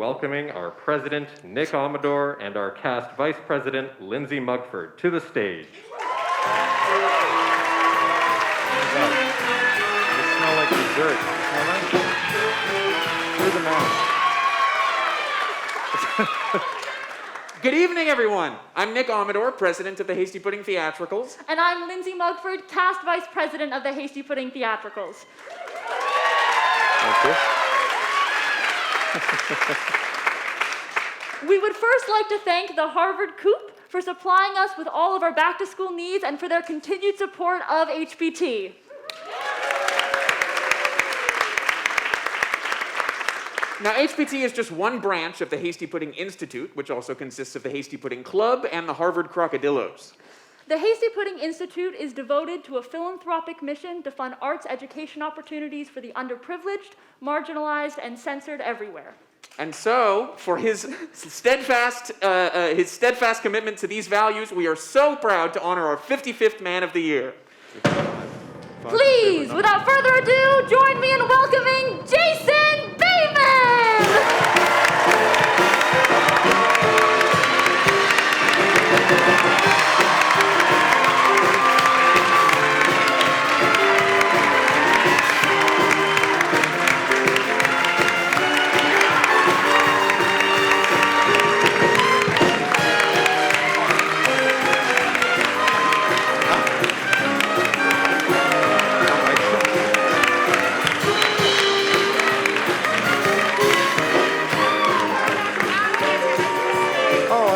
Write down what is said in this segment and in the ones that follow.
welcoming our president, Nick Amador, and our cast vice president, Lindsay Mugford, to the stage. They smell like dessert. Smell that? Through the mouth. Good evening, everyone. I'm Nick Amador, president of the Hasty Pudding Theatricals. And I'm Lindsay Mugford, cast vice president of the Hasty Pudding Theatricals. Thank you. We would first like to thank the Harvard Coop for supplying us with all of our back-to-school needs and for their continued support of HPT. Now, HPT is just one branch of the Hasty Pudding Institute, which also consists of the Hasty Pudding Club and the Harvard Crocodillos. The Hasty Pudding Institute is devoted to a philanthropic mission to fund arts education opportunities for the underprivileged, marginalized, and censored everywhere. And so, for his steadfast commitment to these values, we are so proud to honor our 55th Man of the Year. Please, without further ado, join me in welcoming Jason Bateman!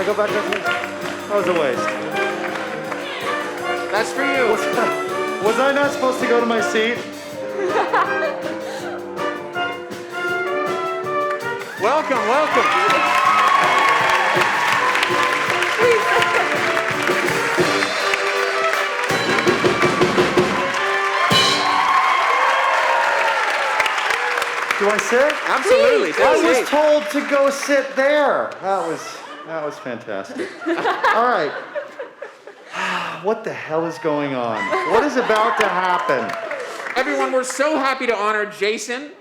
Go back up here. That was a waste. That's for you. Was I not supposed to go to my seat? Welcome, welcome. Do I sit? Absolutely. I was told to go sit there. That was fantastic. All right. What the hell is going on? What is about to happen? Everyone, we're so happy to honor Jason.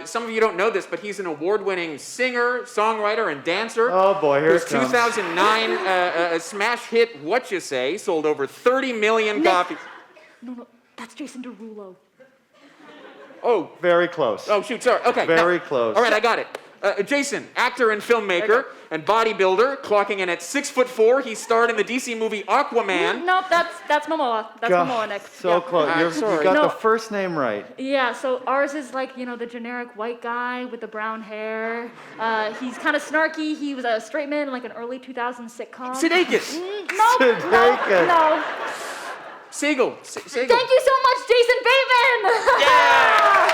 Some of you don't know this, but he's an award-winning singer, songwriter, and dancer. Oh boy, here His it comes. 2009 smash hit, What You Say, sold over 30 million copies. No, that's Jason Derulo. Oh. Very close. Oh, shoot, sorry. Okay. Very close. All right, I got it. Jason, actor and filmmaker and bodybuilder, clocking in at 6'4". He starred in the DC movie Aquaman. Nope, that's Momoa. That's Momoa, Nick. So close. You got the first name right. Yeah, so ours is like, the generic white guy with the brown hair. He's kind of snarky. He was a straight man in like an early 2000s sitcom. Sudeikis. No. Siegel. Thank you so much, Jason Bateman! Yeah!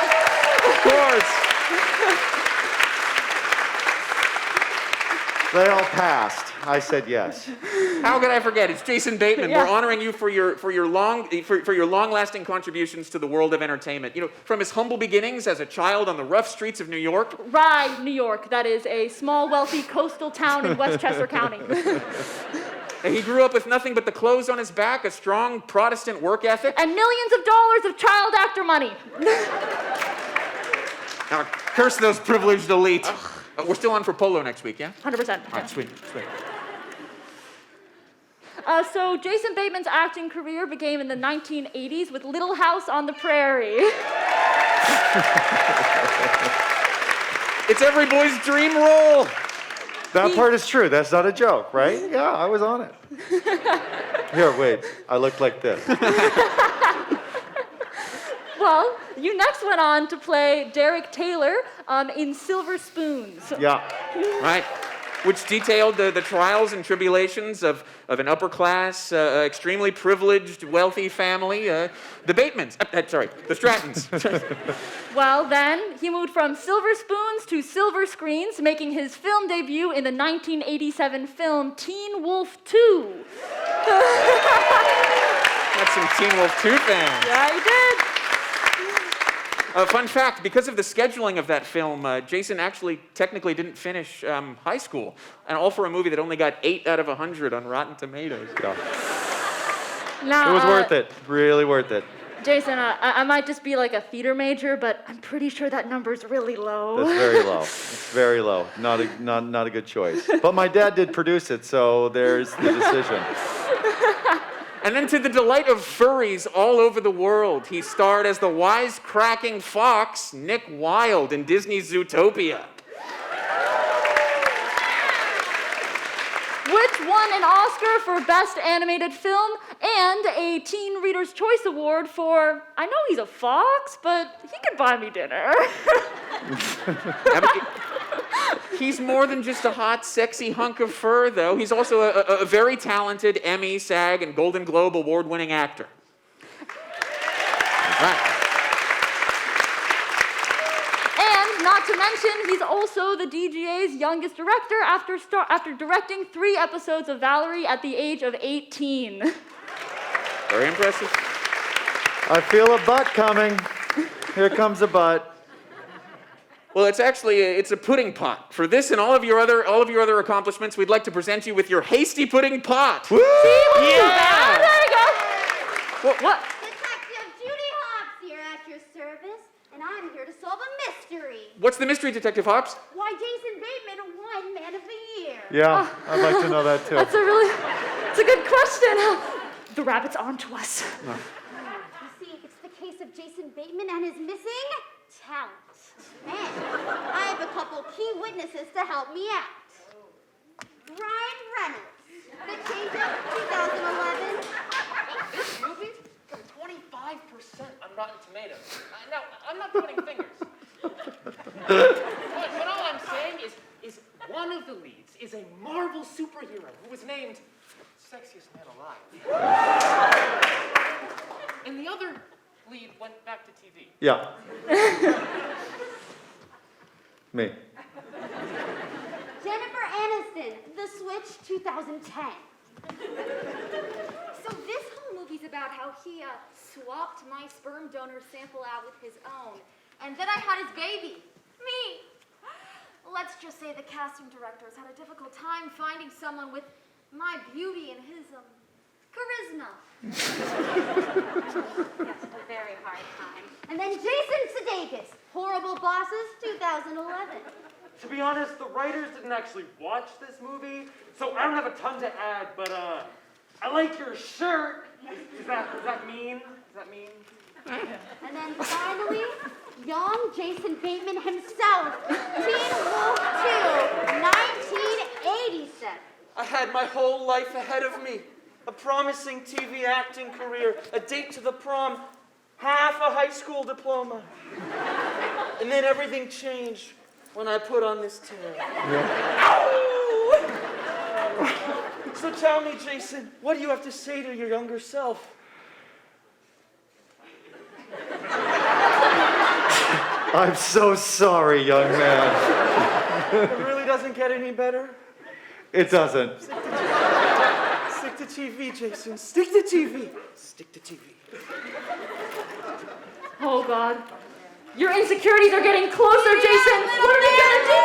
Of course. They all passed. I said yes. How could I forget? It's Jason Bateman. Yeah. We're honoring you for your long-lasting contributions to the world of entertainment. From his humble beginnings as a child on the rough streets of New York. Rye, New York. That is a small, wealthy coastal town in Westchester County. He grew up with nothing but the clothes on his back, a strong Protestant work ethic, and millions of dollars of child actor money. Now, curse those privileged elite. We're still on for polo next week, yeah? 100%. All right, sweet. So Jason Bateman's acting career began in the 1980s with Little House on the Prairie. It's every boy's dream role. That part is true. That's not a joke, right? Yeah, I was on it. Here, wait. I look like this. Well, you next went on to play Derek Taylor in Silver Spoons. Yeah. Right. Which detailed the trials and tribulations of an upper-class, extremely privileged, wealthy family, the Batemans. The Strattons. Well, then, he moved from Silver Spoons to Silver Screens, making his film debut in the 1987 film Teen Wolf 2. That's some Teen Wolf 2 fans. Yeah, he did. Fun fact, because of the scheduling of that film, Jason actually technically didn't finish high school, and all for a movie that only got 8 out of 100 on Rotten Tomatoes. Yeah. Now, It was worth it. Really worth it. Jason, I might just be like a theater major, but I'm pretty sure that number's really low. That's very low. It's very low. Not a good choice. But my dad did produce it, so there's the decision. And then to the delight of furries all over the world, he starred as the wisecracking fox, Nick Wilde, in Disney's Zootopia. Which won an Oscar for Best Animated Film and a Teen Reader's Choice Award for, I know he's a fox, but he could buy me dinner. He's more than just a hot, sexy hunk of fur, though. He's also a very talented Emmy, SAG, and Golden Globe award-winning actor. Right. And not to mention, he's also the DGA's youngest director after directing 3 episodes of Valerie at the age of 18. Very impressive. I feel a butt coming. Here comes a butt. Well, it's a pudding pot. For this and all of your other accomplishments, we'd like to present you with your Hasty pudding pot. Woo! Yeah! There you go. What? Detective Judy Hobbs here at your service, and I'm here to solve a mystery. What's the mystery, Detective Hobbs? Why Jason Bateman won Man of the Year? Yeah, I'd like to know that too. It's a good question. The rabbit's on to us. You see, it's the case of Jason Bateman and his missing talent. And I have a couple key witnesses to help me out. Ryan Reynolds, The Change of 2011. This movie got 25% on Rotten Tomatoes. Now, I'm not pointing fingers. but all I'm saying is one of the leads is a Marvel superhero who was named Sexiest Man Alive. And the other lead went back to TV. Yeah. Me. Jennifer Aniston, The Switch 2010. So this whole movie's about how he swapped my sperm donor sample out with his own, and then I had his baby, me. Let's just say the casting directors had a difficult time finding someone with my beauty and his charisma. Yes, a very hard time. And then Jason Sudeikis, Horrible Bosses 2011. To be honest, the writers didn't actually watch this movie, so I don't have a ton to add, but I like your shirt. Is that mean? Does that mean? And then finally, young Jason Bateman himself, Teen Wolf 2, 1987. I had my whole life ahead of me. A promising TV acting career, a date to the prom, half a high school diploma. And then everything changed when I put on this tear. So tell me, Jason, what do you have to say to your younger self? I'm so sorry, young man. It really doesn't get any better? It doesn't. Stick to TV, Jason. Stick to TV. Stick to TV. Oh, God. Your insecurities are getting closer, Jason. What are we gonna do?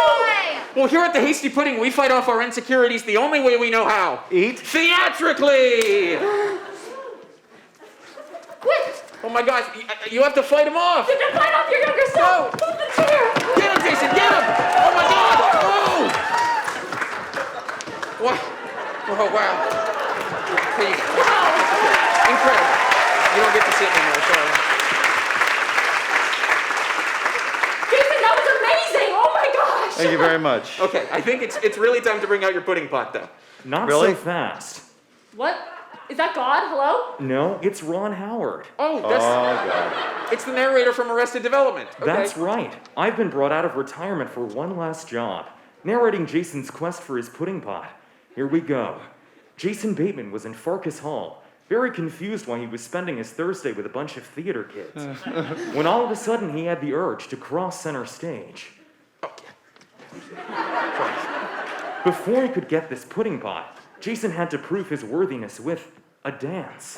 Well, here at the Hasty Pudding, we fight off our insecurities the only way we know how. Eat. Theatrically! Quick! Oh my gosh, you have to fight him off! You can fight off your younger self! Move the chair! Get him, Jason, get him! Oh my god! Oh! What? Oh, wow. Here you go. Incredible. You don't get to sit anymore, sorry. Jason, that was amazing! Oh my gosh! Thank you very much. Okay, I think it's really time to bring out your pudding pot, though. Not Really? so fast. What? Is that God? Hello? No, it's Ron Howard. Oh, Oh, that's... God. It's the narrator from Arrested Development. Okay. That's right. I've been brought out of retirement for one last job, narrating Jason's quest for his pudding pot. Here we go. Jason Bateman was in Farkas Hall, very confused why he was spending his Thursday with a bunch of theater kids, when all of a sudden he had the urge to cross center stage. Before he could get this pudding pot, Jason had to prove his worthiness with a dance.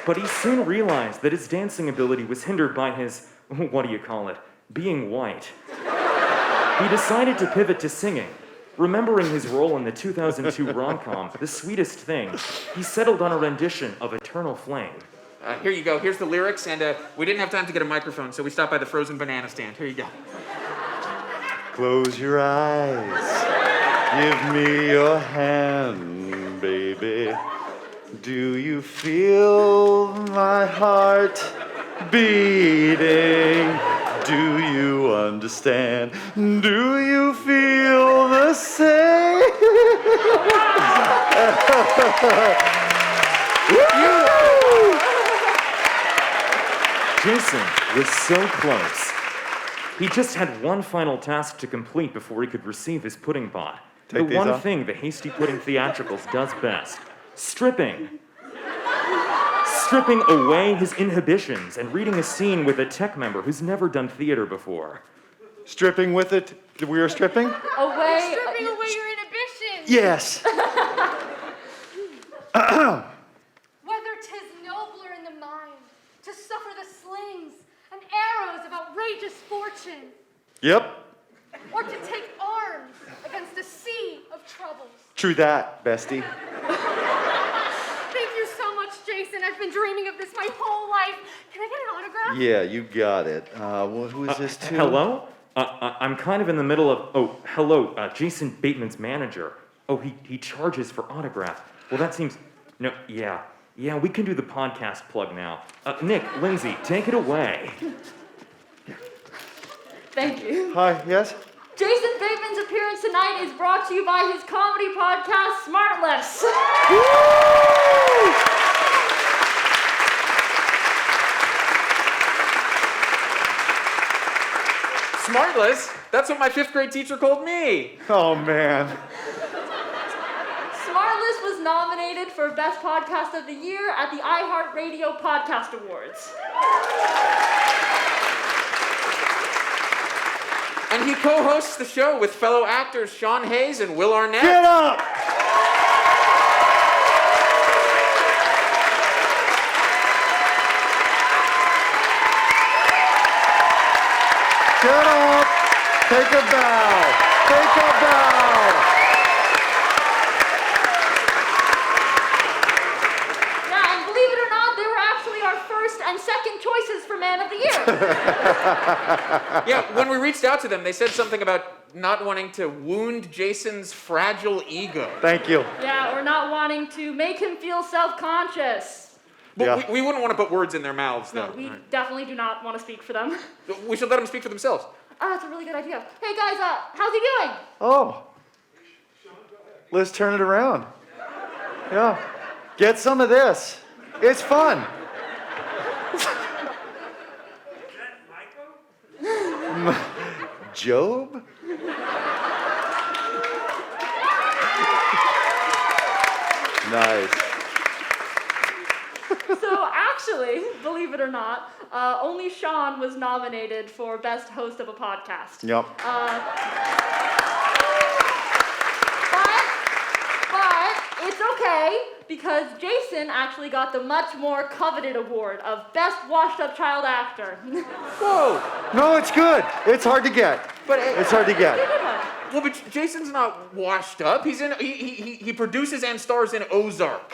But he soon realized that his dancing ability was hindered by his, what do you call it, being white. He decided to pivot to singing, Remembering his role in the 2002 rom-com, The Sweetest Thing, he settled on a rendition of Eternal Flame. Here you go. Here's the lyrics, and we didn't have time to get a microphone, so we stopped by the frozen banana stand. Here you go. Close your eyes. Give me your hand, baby. Do you feel my heart beating? Do you understand? Do you feel the same? Jason was so close. He just had one final task to complete before he could receive his pudding pot. Take The these one off. thing the Hasty Pudding Theatricals does best. Stripping. Stripping away his inhibitions and reading a scene with a tech member who's never done theater before. Stripping with it. We are stripping? Away. Stripping away your inhibitions. Yes. Whether 'tis nobler in the mind to suffer the slings and arrows of outrageous fortune, Yep. or to take arms against a sea of troubles. True that, bestie. Thank you so much, Jason. I've been dreaming of this my whole life. Can I get an autograph? Yeah, you got it. Who is this to? Hello? I'm kind of in the middle of... Oh, hello, Jason Bateman's manager. Oh, he charges for autograph. Well, that seems... No, yeah. Yeah, we can do the podcast plug now. Nick, Lindsay, take it away. Thank you. Hi, yes? Jason Bateman's appearance tonight is brought to you by his comedy podcast, Smartless. Smartless? That's what my 5th grade teacher called me. Oh, man. Smartless was nominated for Best Podcast of the Year at the iHeartRadio Podcast Awards. And he co-hosts the show with fellow actors Sean Hayes and Will Arnett. Get up! Get up! Take a bow! Take a bow! Yeah, and believe it or not, they were actually our first and second choices for Man of the Year. Yeah, when we reached out to them, they said something about not wanting to wound Jason's fragile ego. Thank you. Yeah, or not wanting to make him feel self-conscious. But Yeah. we wouldn't want to put words in their mouths, though. No, we definitely do not want to speak for them. We should let them speak for themselves. That's a really good idea. Hey guys, how's he doing? Oh. Let's turn it around. Yeah. Get some of this. It's fun. Job? Nice. So actually, believe it or not, only Sean was nominated for Best Host of a Podcast. Yep. But it's okay, because Jason actually got the much more coveted award of Best Washed Up Child Actor. Whoa! No, it's good. It's hard to get. But It's hard to get. well, but Jason's not washed up. He's in. He produces and stars in Ozark.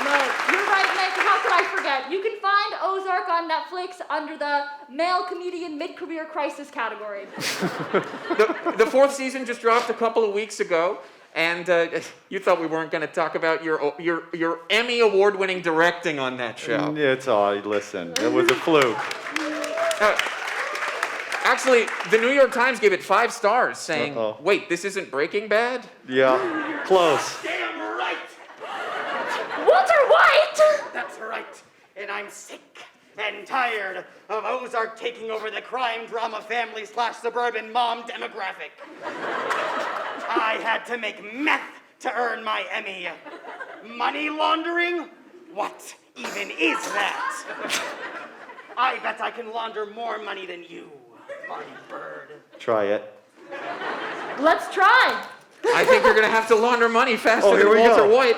No, you're right, Nick. How could I forget? You can find Ozark on Netflix under the Male Comedian Mid-Career Crisis category. The 4th season just dropped a couple of weeks ago, and you thought we weren't going to talk about your Emmy award-winning directing on that show. It's all, listen, it was a fluke. Actually, the New York Times gave it 5 stars, saying, Uh-oh. "Wait, this isn't Breaking Bad?" Yeah, close. Damn right! Walter White! That's right. And I'm sick and tired of Ozark taking over the crime drama family / suburban mom demographic. I had to make meth to earn my Emmy. Money laundering? What even is that? I bet I can launder more money than you, my bird. Try it. Let's try. I think you're going to have to launder money faster Oh, than here we Walter go. White.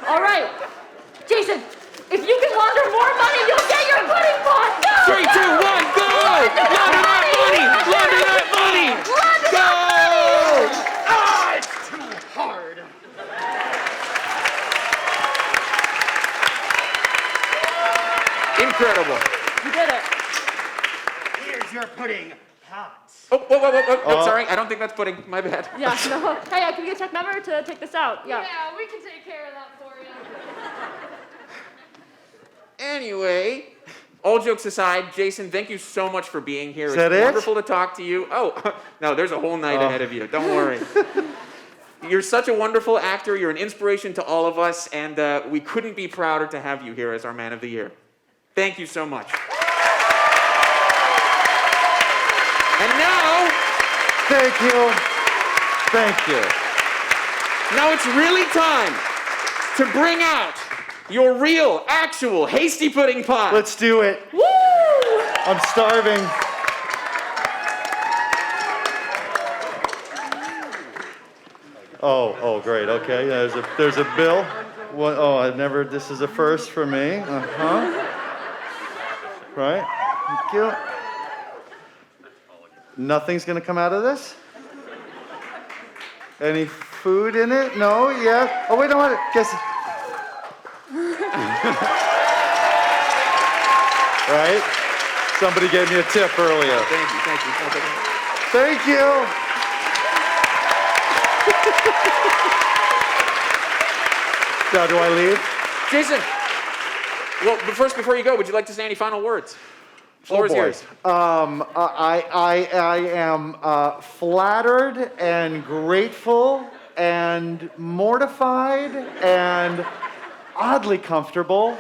All right. Jason, if you can launder more money, you'll get your pudding pot. Go! 3, Incredible. You did it. Here's your pudding hot. Oh, whoa, whoa, whoa, whoa. Oh, sorry. I don't think that's pudding. My bad. Yeah, no. Hey, can we get a check number to take this out? Yeah. we can take care of that for you. Anyway, all jokes aside, Jason, thank you so much for being here. Is It's that it? wonderful to talk to you. Oh, no, there's a whole night ahead of you. Don't worry. You're such a wonderful actor. You're an inspiration to all of us, and we couldn't be prouder to have you here as our Man of the Year. Thank you so much. And now, Thank you. Thank you. now it's really time to bring out your real, actual Hasty Pudding Pie. Let's do it. Woo! I'm starving. Oh, great. Okay, there's a bill. What? Oh, this is a first for me. Right? Thank you. Nothing's gonna come out of this? Any food in it? No? Yeah? Oh, wait, I want it. Guess. Right? Somebody gave me a tip earlier. Thank you, thank you. Thank you. Now, do I leave? Jason, well, but first, before you go, would you like to say any final words? Floor is yours. I am flattered and grateful and mortified and oddly comfortable.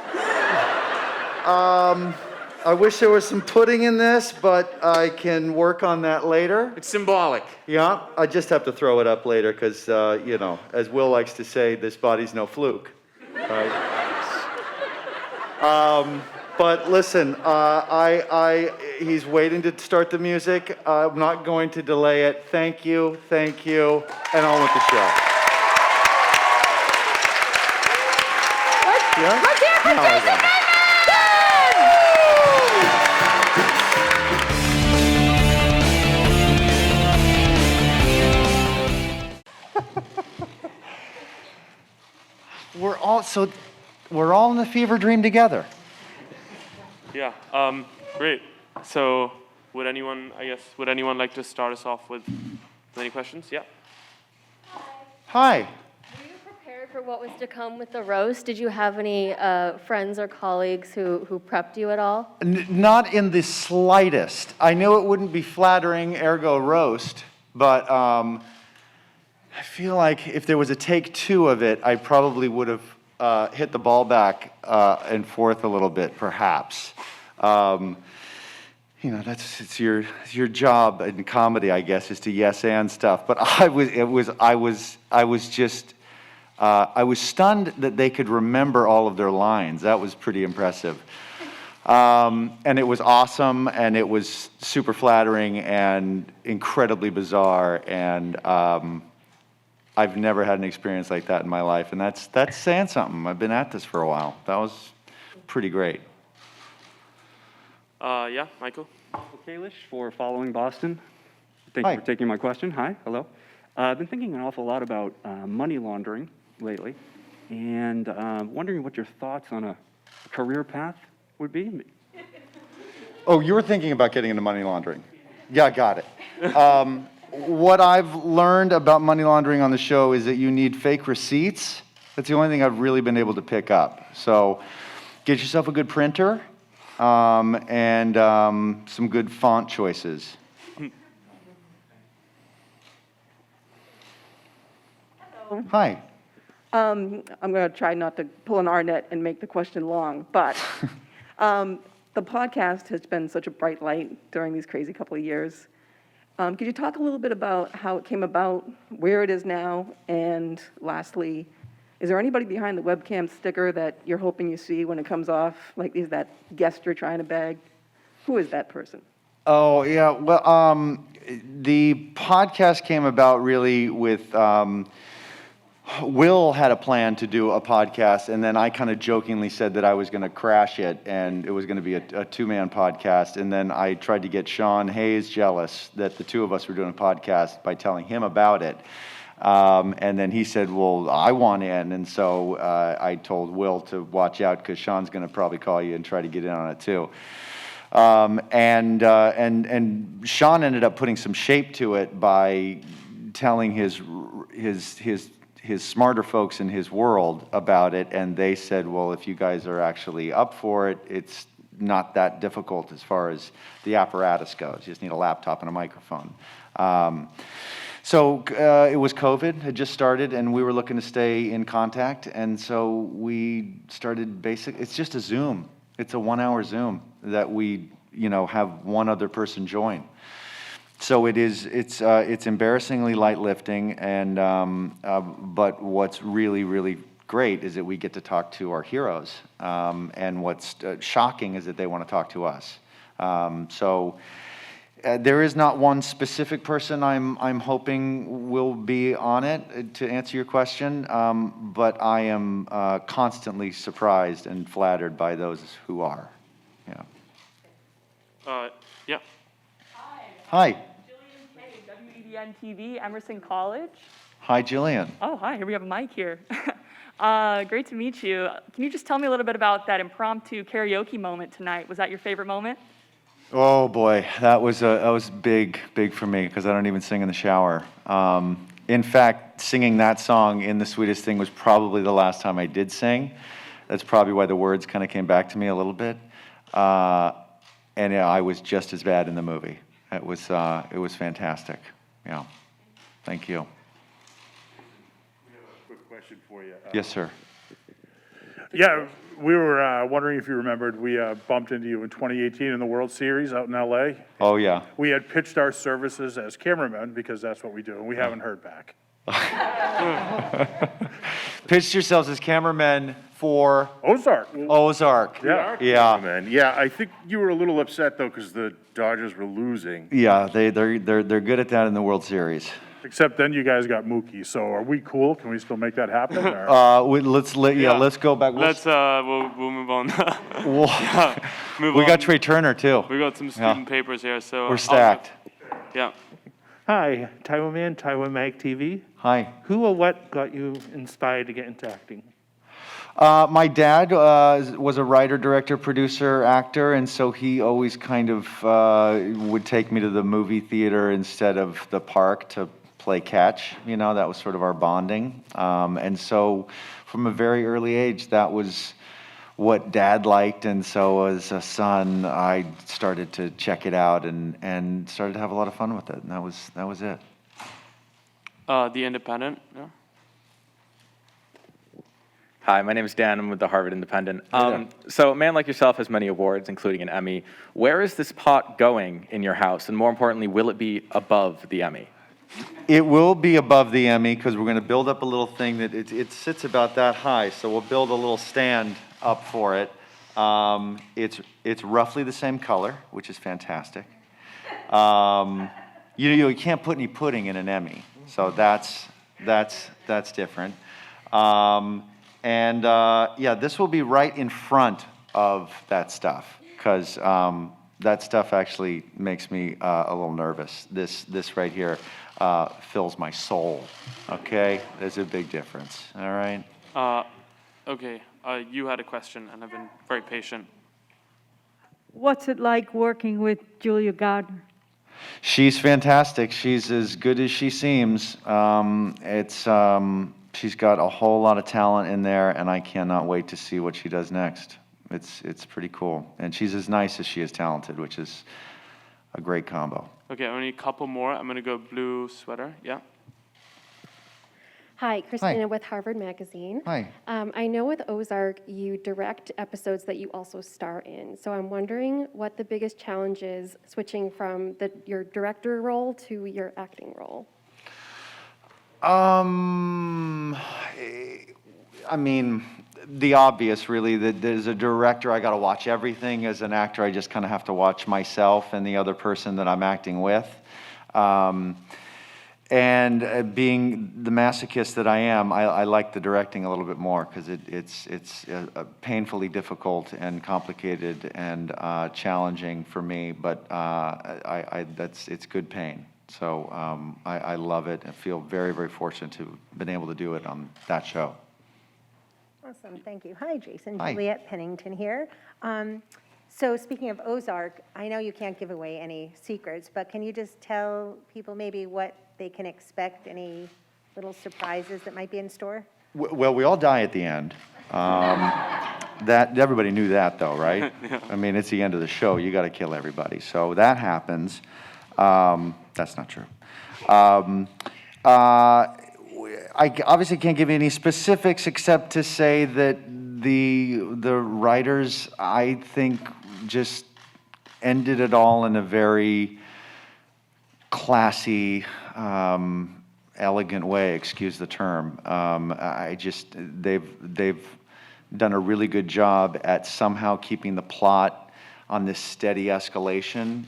I wish there was some pudding in this, but I can work on that later. It's symbolic. Yeah, I just have to throw it up later because, as Will likes to say, this body's no fluke. Right? But listen, he's waiting to start the music. I'm not going to delay it. Thank you, and on with the show. Let's hear it for Jason Bateman! We're all in the fever dream together. Yeah, great. So would anyone like to start us off with any questions? Yeah. Hi. Were you prepared for what was to come with the roast? Did you have any friends or colleagues who prepped you at all? Not in the slightest. I knew it wouldn't be flattering, ergo roast, but I feel like if there was a take two of it, I probably would have hit the ball back and forth a little bit, perhaps. It's your job in comedy, I guess, is to yes and stuff. But I was stunned that they could remember all of their lines. That was pretty impressive. And it was awesome, and it was super flattering and incredibly bizarre, and I've never had an experience like that in my life, and that's saying something. I've been at this for a while. That was pretty great. Yeah, Michael. Kalish for Following Boston. Thank Hi. you for taking my question. Hi, hello. I've been thinking an awful lot about money laundering lately, and wondering what your thoughts on a career path would be. Oh, you were thinking about getting into money laundering. Yeah, got it. What I've learned about money laundering on the show is that you need fake receipts. That's the only thing I've really been able to pick up. So get yourself a good printer and some good font choices. Hi. I'm going to try not to pull an Arnett and make the question long, but the podcast has been such a bright light during these crazy couple of years. Could you talk a little bit about how it came about, where it is now, and lastly, is there anybody behind the webcam sticker that you're hoping you see when it comes off? Like, is that guest you're trying to bag? Who is that person? Oh, yeah. Well, the podcast came about really with Will had a plan to do a podcast, and then I kind of jokingly said that I was going to crash it, and it was going to be a two-man podcast. And then I tried to get Sean Hayes jealous that the two of us were doing a podcast by telling him about it. And then he said, well, I want in. And so I told Will to watch out because Sean's going to probably call you and try to get in on it too. And Sean ended up putting some shape to it by telling his smarter folks in his world about it, and they said, well, if you guys are actually up for it, it's not that difficult as far as the apparatus goes. You just need a laptop and a microphone. So it was COVID, had just started, and we were looking to stay in contact, and so we started it's just a Zoom. It's a 1-hour Zoom that we, have one other person join. So it's embarrassingly light lifting, and but what's really, really great is that we get to talk to our heroes, and what's shocking is that they want to talk to us. There is not one specific person I'm hoping will be on it, to answer your question, but I am constantly surprised and flattered by those who are. Yeah. Yeah. Hi. Jillian Kay, WEDN TV, Emerson College. Hi, Jillian. Oh, hi, here we have a mic here. Great to meet you. Can you just tell me a little bit about that impromptu karaoke moment tonight? Was that your favorite moment? Oh boy, that was big for me because I don't even sing in the shower. In fact, singing that song in The Sweetest Thing was probably the last time I did sing. That's probably why the words kind of came back to me a little bit. And yeah, I was just as bad in the movie. It was fantastic. Yeah, thank you. We have a quick question for you. Yes, sir. Yeah, we were wondering if you remembered, we bumped into you in 2018 in the World Series out in LA. Oh, yeah. We had pitched our services as cameramen because that's what we do, and we haven't heard back. Pitched yourselves as cameramen for Ozark. Ozark. Yeah. Yeah. Yeah, I think you were a little upset though because the Dodgers were losing. Yeah, they're good at that in the World Series. Except then you guys got Mookie. So are we cool? Can we still make that happen? Or? Let's go back. We'll move on. We got Trey Turner too. We got some student papers here, so we're stacked. Yeah. Hi, Tyro Man, Tyro Mag TV. Hi. Who or what got you inspired to get into acting? My dad was a writer, director, producer, actor, and so he always kind of would take me to the movie theater instead of the park to play catch. That was sort of our bonding. And so from a very early age, that was what Dad liked, and so as a son, I started to check it out and started to have a lot of fun with it, and that was it. The Independent. Yeah. Hi, my name is Dan. I'm with the Harvard Independent. So a man like yourself has many awards, including an Emmy. Where is this pot going in your house? And more importantly, will it be above the Emmy? It will be above the Emmy because we're going to build up a little thing that it sits about that high. So we'll build a little stand up for it. It's roughly the same color, which is fantastic. You can't put any pudding in an Emmy, so that's different. This will be right in front of that stuff because that stuff actually makes me a little nervous. This right here fills my soul. Okay, there's a big difference. All right. Okay. You had a question, and I've been very patient. What's it like working with Julia Gardner? She's fantastic. She's as good as she seems. She's got a whole lot of talent in there, and I cannot wait to see what she does next. It's pretty cool. And she's as nice as she is talented, which is a great combo. Okay, only a couple more. I'm going to go blue sweater. Yeah. Hi, Christina with Harvard Magazine. Hi. I know with Ozark, you direct episodes that you also star in. So I'm wondering what the biggest challenge is switching from your director role to your acting role. I mean, the obvious, really, that as a director, I got to watch everything. As an actor, I just kind of have to watch myself and the other person that I'm acting with. And being the masochist that I am, I like the directing a little bit more because it's painfully difficult and complicated and challenging for me. But it's good pain. So I love it and feel very, very fortunate to have been able to do it on that show. Awesome, thank you. Hi, Jason. Hi. Juliet Pennington here. So speaking of Ozark, I know you can't give away any secrets, but can you just tell people maybe what they can expect, any little surprises that might be in store? Well, we all die at the end. That everybody knew that, though, right? I mean, it's the end of the show. You got to kill everybody. So that happens. That's not true. I obviously can't give you any specifics except to say that the writers, I think, just ended it all in a very classy, elegant way. Excuse the term. They've done a really good job at somehow keeping the plot on this steady escalation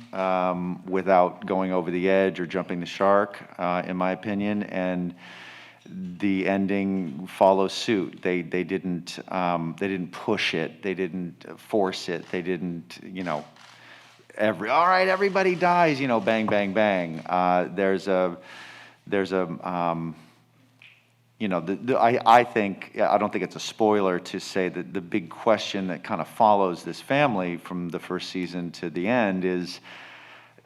without going over the edge or jumping the shark, in my opinion. And the ending follows suit. They didn't push it. They didn't force it. They didn't, all right, everybody dies, bang, bang, bang. I don't think it's a spoiler to say that the big question that kind of follows this family from the first season to the end is,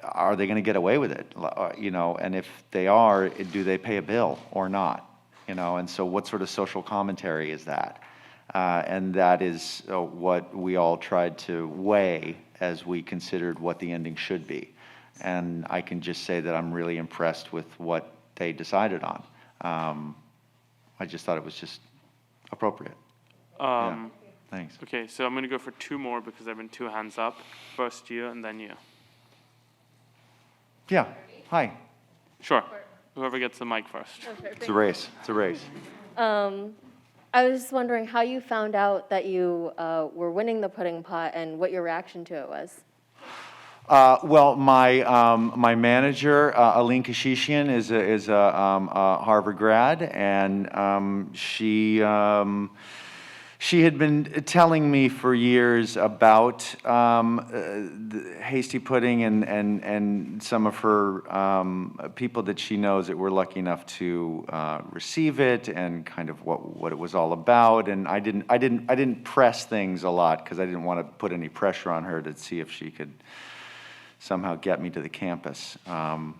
are they going to get away with it? And if they are, do they pay a bill or not? And so what sort of social commentary is that? And that is what we all tried to weigh as we considered what the ending should be. And I can just say that I'm really impressed with what they decided on. I just thought it was just appropriate. Yeah. Thanks. Okay, so I'm going to go for two more because there have been two hands up. First you, and then you. Yeah. Hi. Sure. Whoever gets the mic first. It's a race. It's a race. I was just wondering how you found out that you were winning the pudding pot and what your reaction to it was. Well, my manager, Aline Kashishian, is a Harvard grad, and she had been telling me for years about the Hasty pudding and some of her people that she knows that were lucky enough to receive it, and kind of what it was all about. And I didn't press things a lot because I didn't want to put any pressure on her to see if she could somehow get me to the campus. And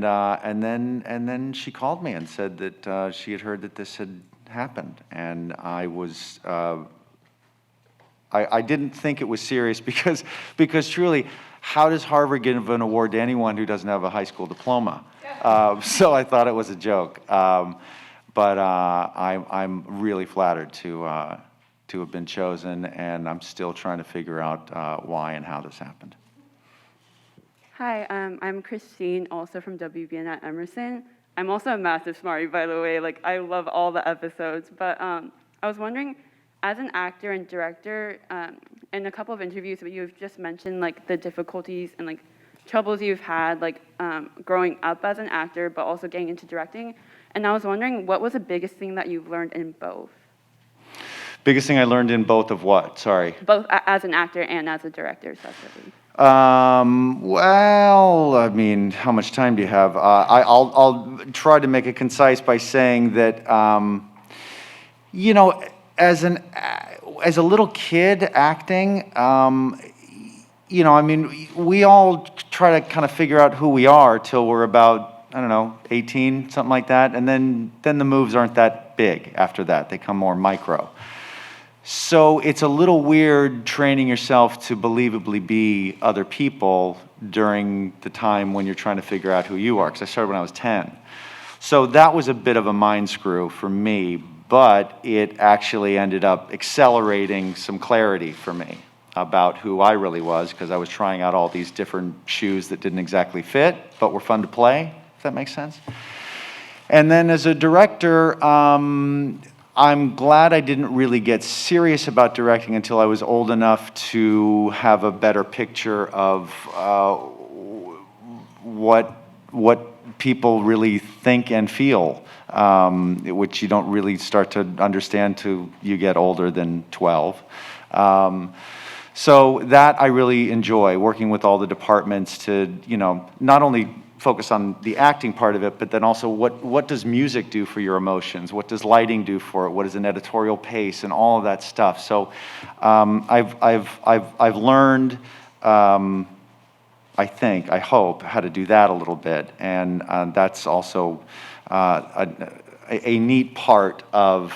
then she called me and said that she had heard that this had happened, and I was I didn't think it was serious because truly, how does Harvard give an award to anyone who doesn't have a high school diploma? So I thought it was a joke, but I'm really flattered to have been chosen, and I'm still trying to figure out why and how this happened. Hi, I'm Christine, also from WBN at Emerson. I'm also a massive Smarty, by the way. Like, I love all the episodes. But I was wondering, as an actor and director, in a couple of interviews that you've just mentioned, like, the difficulties and, like, troubles you've had, like, growing up as an actor, but also getting into directing. And I was wondering, what was the biggest thing that you've learned in both? Biggest thing I learned in both of what? Sorry. Both as an actor and as a director, separately. Well, I mean, how much time do you have? I'll try to make it concise by saying that, as a little kid acting, I mean, we all try to kind of figure out who we are till we're about, 18, something like that, and then the moves aren't that big after that. They come more micro. So it's a little weird training yourself to believably be other people during the time when you're trying to figure out who you are, because I started when I was 10. So that was a bit of a mind screw for me, but it actually ended up accelerating some clarity for me about who I really was, because I was trying out all these different shoes that didn't exactly fit, but were fun to play, if that makes sense. And then as a director, I'm glad I didn't really get serious about directing until I was old enough to have a better picture of what people really think and feel, which you don't really start to understand till you get older than 12. So that I really enjoy, working with all the departments to, not only focus on the acting part of it, but then also what does music do for your emotions? What does lighting do for it? What is an editorial pace and all of that stuff? So I've learned, I hope, how to do that a little bit, and that's also a neat part of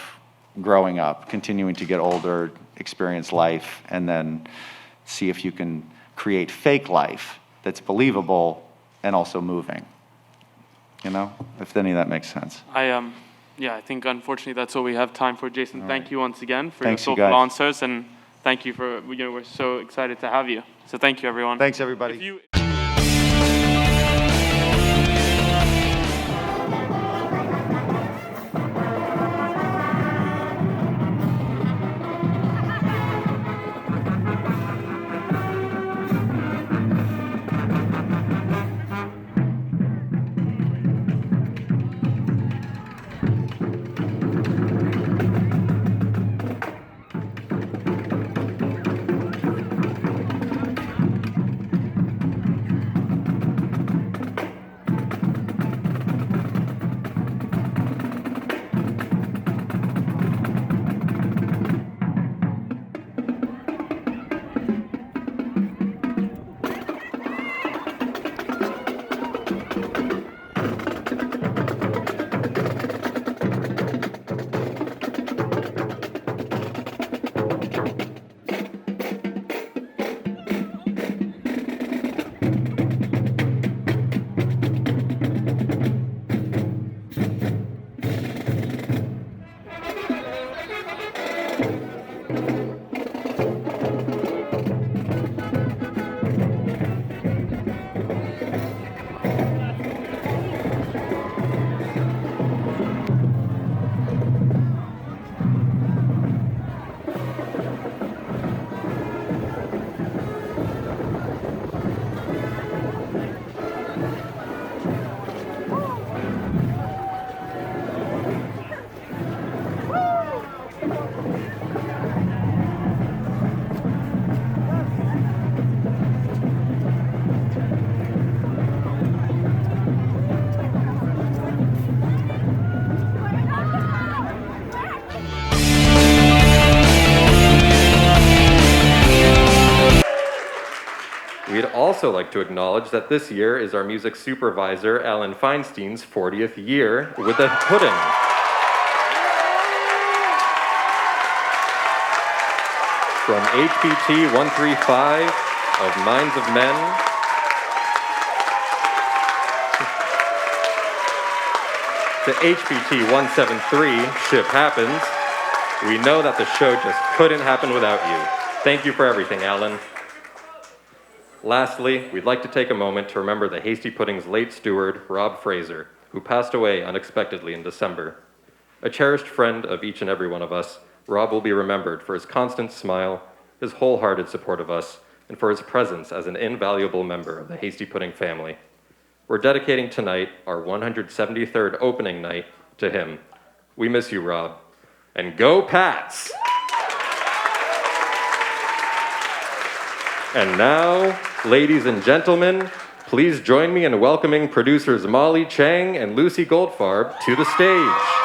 growing up, continuing to get older, experience life, and then see if you can create fake life that's believable and also moving. You know, if any of that makes sense. Yeah, I think unfortunately that's all we have time for. Jason, thank you once again for Thanks, your you thoughtful guys. answers, and thank you for, we're so excited to have you. So thank you, everyone. Thanks, everybody. If you- We'd also like to acknowledge that this year is our music supervisor, Alan Feinstein's 40th year with a pudding. From HPT 135 of Minds of Men to HPT 173, Ship Happens, we know that the show just couldn't happen without you. Thank you for everything, Alan. Lastly, we'd like to take a moment to remember the Hasty Pudding's late steward, Rob Fraser, who passed away unexpectedly in December. A cherished friend of each and every one of us, Rob will be remembered for his constant smile, his wholehearted support of us, and for his presence as an invaluable member of the Hasty Pudding family. We're dedicating tonight, our 173rd opening night, to him. We miss you, Rob. And go Pats! And now, ladies and gentlemen, please join me in welcoming producers Molly Chang and Lucy Goldfarb to the stage.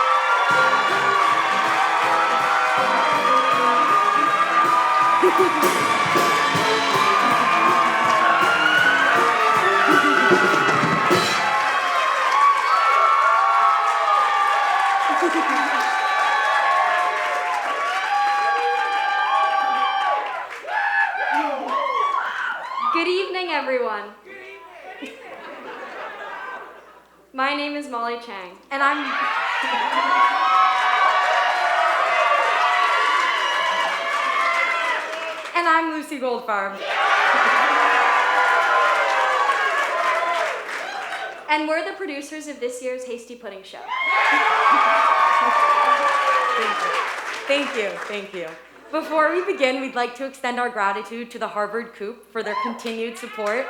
Good evening, everyone. My name is Molly Chang, and I'm Lucy Goldfarb. And we're the producers of this year's Hasty Pudding Show. Thank you. Before we begin, we'd like to extend our gratitude to the Harvard Coop for their continued support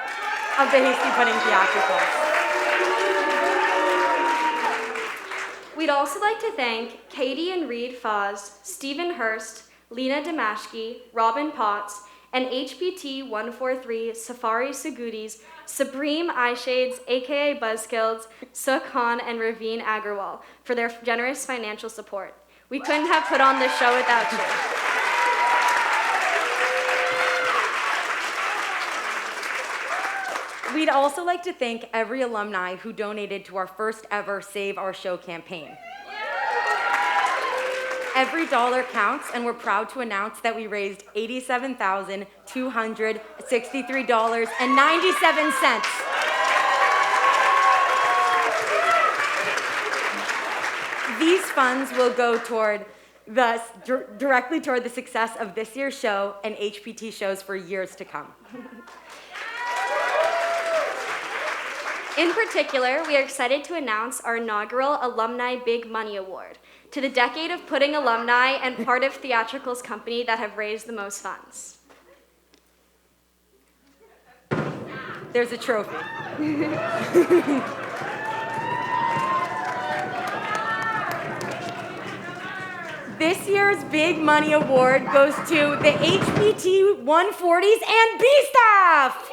of the Hasty Pudding Theatricals. We'd also like to thank Katie and Reed Foz, Stephen Hurst, Lena Damashki, Robin Potts, and HPT 143 Safari Sugutis, Supreme Eye Shades, aka Buzzkills, Suk Han, and Raveen Agarwal for their generous financial support. We couldn't have put on this show without you. We'd also like to thank every alumni who donated to our first ever Save Our Show campaign. Every dollar counts, and we're proud to announce that we raised $87,263.97. These funds will go directly toward the success of this year's show and HPT shows for years to come. In particular, we are excited to announce our inaugural Alumni Big Money Award to the Decade of Pudding alumni and part of Theatrical's company that have raised the most funds. There's a trophy. This year's Big Money Award goes to the HPT 140s and B staff.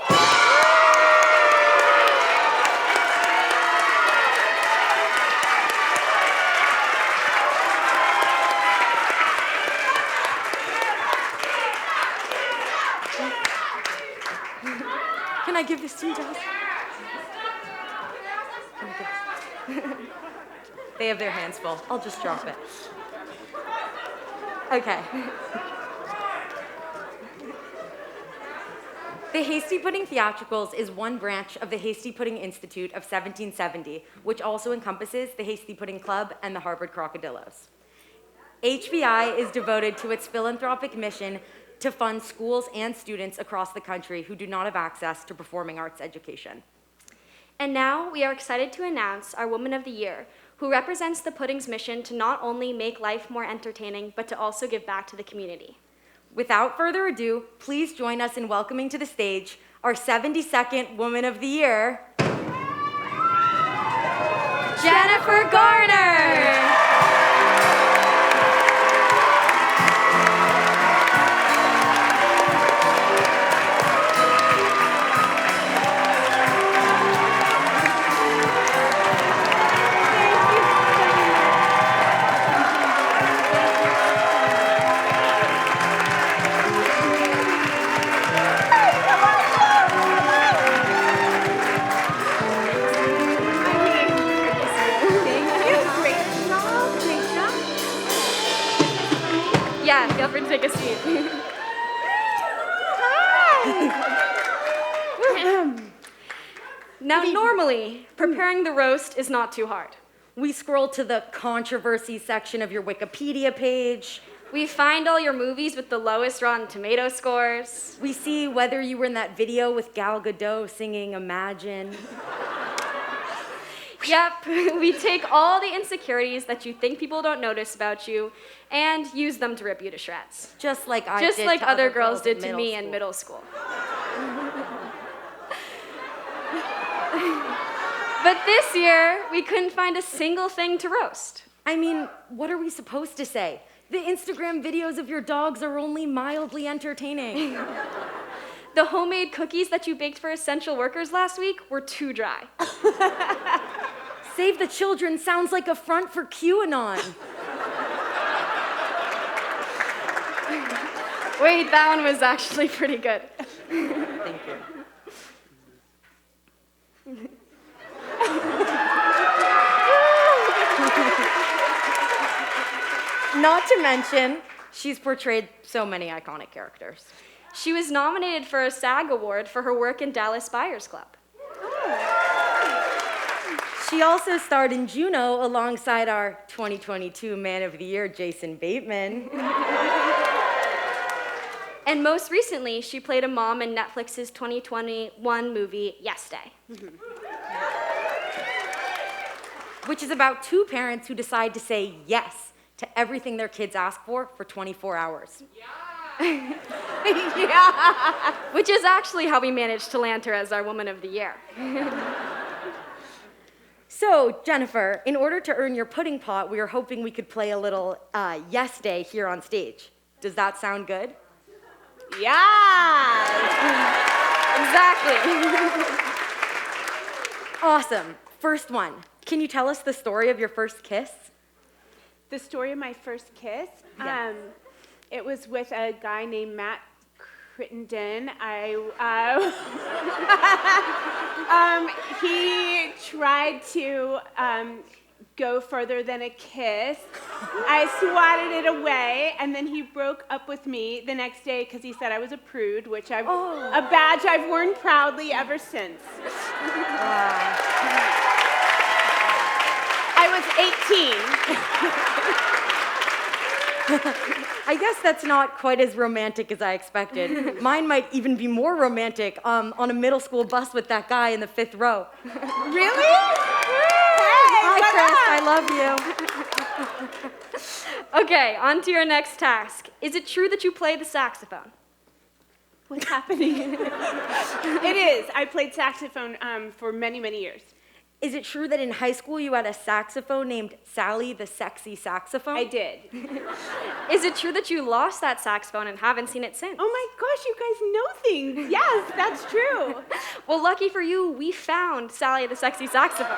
Can I give this to you, Jess? They have their hands full. I'll just drop it. Okay. The Hasty Pudding Theatricals is one branch of the Hasty Pudding Institute of 1770, which also encompasses the Hasty Pudding Club and the Harvard Crocodillos. HPI is devoted to its philanthropic mission to fund schools and students across the country who do not have access to performing arts education. And now we are excited to announce our Woman of the Year, who represents the Pudding's mission to not only make life more entertaining, but to also give back to the community. Without further ado, please join us in welcoming to the stage our 72nd Woman of the Year, Jennifer Garner. Yeah, feel free to take a seat. Now, normally, preparing the roast is not too hard. We scroll to the controversy section of your Wikipedia page. We find all your movies with the lowest Rotten Tomato scores. We see whether you were in that video with Gal Gadot singing Imagine. Yep, we take all the insecurities that you think people don't notice about you and use them to rip you to shreds. Just like I Just did like to other girls did to me school. in middle school. But this year, we couldn't find a single thing to roast. I mean, what are we supposed to say? The Instagram videos of your dogs are only mildly entertaining. The homemade cookies that you baked for essential workers last week were too dry. Save the Children sounds like a front for QAnon. Wait, that one was actually pretty good. Thank you. Not to mention, she's portrayed so many iconic characters. She was nominated for a SAG award for her work in Dallas Buyers Club. She also starred in Juno alongside our 2022 Man of the Year, Jason Bateman. And most recently, she played a mom in Netflix's 2021 movie, Yes Day. Which is about two parents who decide to say yes to everything their kids ask for 24 hours. Yeah. Which is actually how we managed to land her as our Woman of the Year. So, Jennifer, in order to earn your pudding pot, we were hoping we could play a little Yes Day here on stage. Does that sound good? Yeah! Exactly. Awesome. First one. Can you tell us the story of your first kiss? The story of my first kiss? Yes. It was with a guy named Matt Crittenden. He tried to go further than a kiss. I swatted it away, and then he broke up with me the next day because he said I was a prude, which a badge I've worn proudly ever since. I was 18. I guess that's not quite as romantic as I expected. Mine might even be more romantic on a middle school bus with that guy in the 5th row. Really? Hi, Chris. I love you. Okay, on to your next task. Is it true that you play the saxophone? What's happening? It is. I played saxophone for many, many years. Is it true that in high school you had a saxophone named Sally the Sexy Saxophone? I did. Is it true that you lost that saxophone and haven't seen it since? Oh my gosh, you guys know things. Yes, that's true. Well, lucky for you, we found Sally the Sexy Saxophone.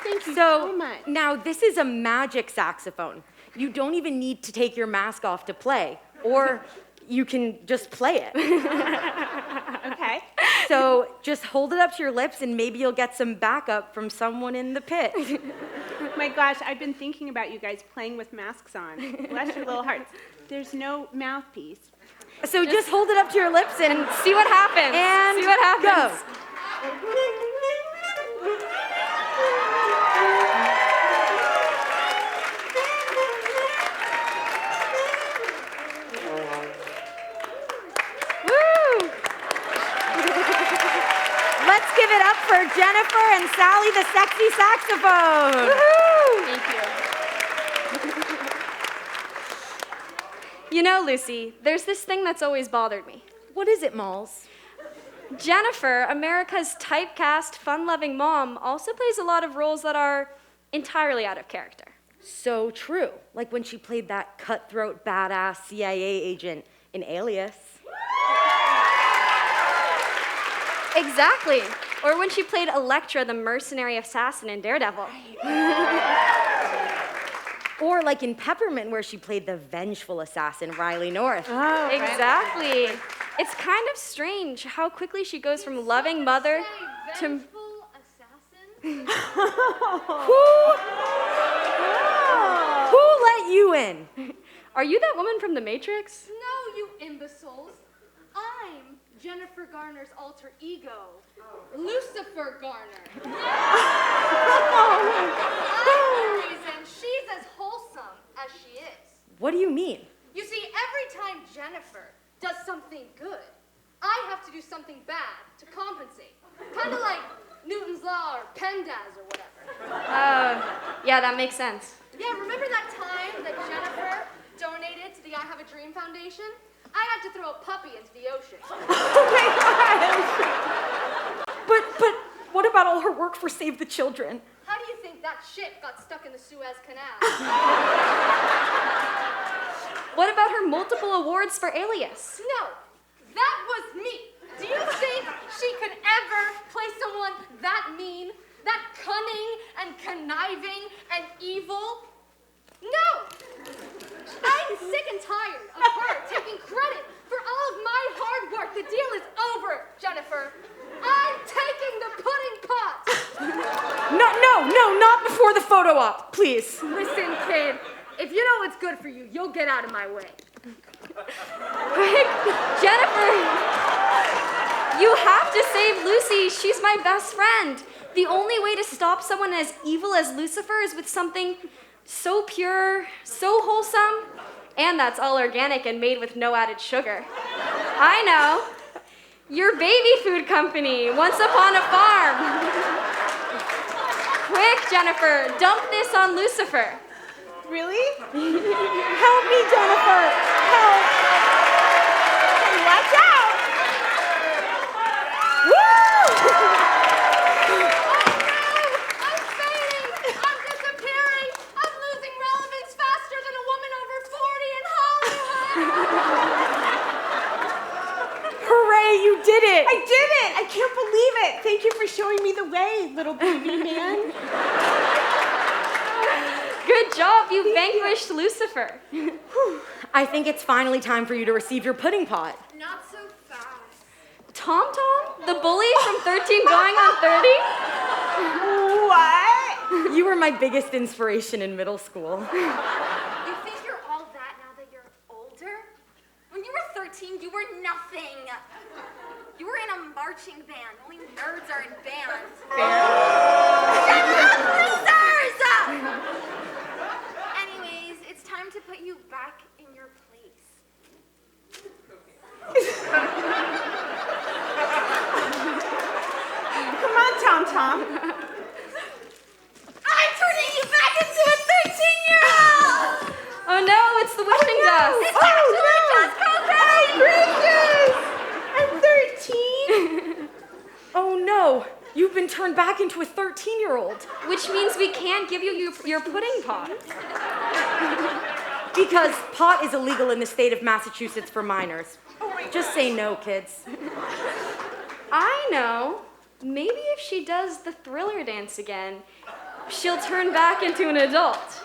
Thank you so much. Now, this is a magic saxophone. You don't even need to take your mask off to play, or you can just play it. Okay. So just hold it up to your lips and maybe you'll get some backup from someone in the pit. My gosh, I've been thinking about you guys playing with masks on. Bless your little hearts. There's no mouthpiece. So just hold it up to your lips and see what happens. And see what happens. Go. Let's give it up for Jennifer and Sally the Sexy Saxophone. Thank you. You know, Lucy, there's this thing that's always bothered me. What is it, Malls? Jennifer, America's typecast, fun-loving mom, also plays a lot of roles that are entirely out of character. So true. Like when she played that cutthroat, badass CIA agent in Alias. Exactly. Or when she played Elektra, the mercenary assassin in Daredevil. Or like in Peppermint, where she played the vengeful assassin, Riley North. Oh, exactly. It's kind of strange how quickly she goes from loving mother to... Who let you in? Are you that woman from The Matrix? No, you imbeciles. I'm Jennifer Garner's alter ego, Lucifer Garner. I'm the reason she's as wholesome as she is. What do you mean? You see, every time Jennifer does something good, I have to do something bad to compensate. Kind of like Newton's Law or PEMDAS or whatever. Yeah, that makes sense. Yeah, remember that time that Jennifer donated to the I Have a Dream Foundation? I had to throw a puppy into the ocean. Oh my God! But what about all her work for Save the Children? How do you think that ship got stuck in the Suez Canal? What about her multiple awards for Alias? No, that was me. Do you think she could ever play someone that mean, that cunning and conniving and evil? No! I'm sick and tired of her taking credit for all of my hard work. The deal is over, Jennifer. I'm taking the pudding pot. No, not before the photo op, please. Listen, kid, if you know what's good for you, you'll get out of my way. Jennifer, you have to save Lucy. She's my best friend. The only way to stop someone as evil as Lucifer is with something so pure, so wholesome, and that's all organic and made with no added sugar. I know. Your baby food company, Once Upon a Farm. Quick, Jennifer, dump this on Lucifer. Really? Help me, Jennifer! Help! Watch out! I'm fading! I'm disappearing! I'm losing relevance faster than a woman over 40 in Hollywood! Hooray, you did it! I did it! I can't believe it! Thank you for showing me the way, little baby man. Good job, you vanquished Lucifer. I think it's finally time for you to receive your pudding pot. Not so fast. Tom Tom, the bully from 13 going on 30? What? You were my biggest inspiration in middle school. You think you're all that now that you're older? When you were 13, you were nothing. You were in a marching band. Only nerds are in bands. Shut up, losers! Anyways, it's time to put you back in your place. Come on, Tom Tom. I'm turning you back into a 13-year-old! Oh no, it's the wishing dust. It's actually just cocaine! I'm 13. Oh no, you've been turned back into a 13-year-old. Which means we can't give you your pudding pot. Because pot is illegal in the state of Massachusetts for minors. Just say no, kids. I know. Maybe if she does the Thriller dance again, she'll turn back into an adult.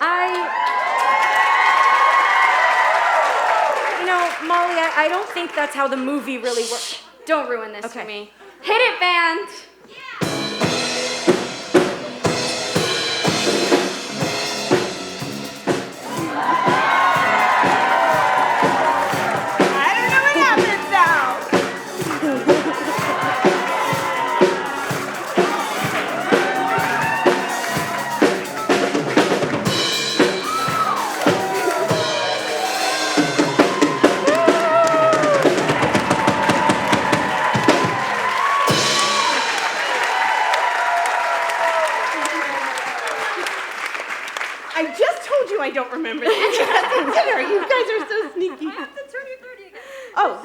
You know, Molly, I don't think that's how the movie really works. Don't ruin this Okay. for me. Hit it, band! I don't know what happens now. I just told you I don't remember that. Dinner. You guys are so sneaky. I have to turn you 30 again. Oh.